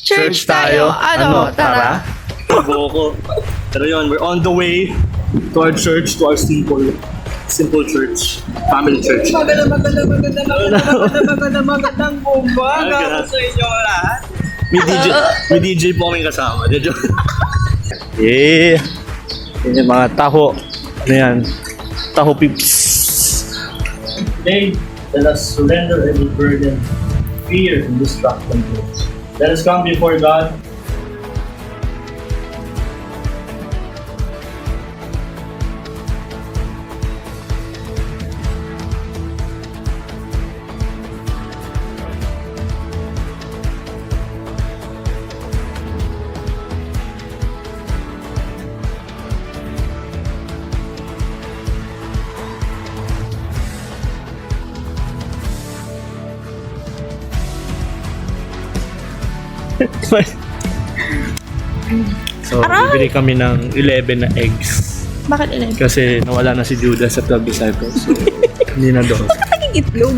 Church tayo. Ano, tara. Boko. Pero yun, we're on the way to our church, to our simple church. Family church. Magandang umaga sa inyo lahat. May DJ po kaming kasama. Yeah. Yan yung mga taho. Ano yan? Taho pips. Today, let us surrender every burden, fear, and destruction. Let us come before God. So, bibili kami ng 11 na eggs. Bakit ilan? Kasi nawala na si Judas sa 12 disciples. So, hindi na doon. Bakit naging itlog?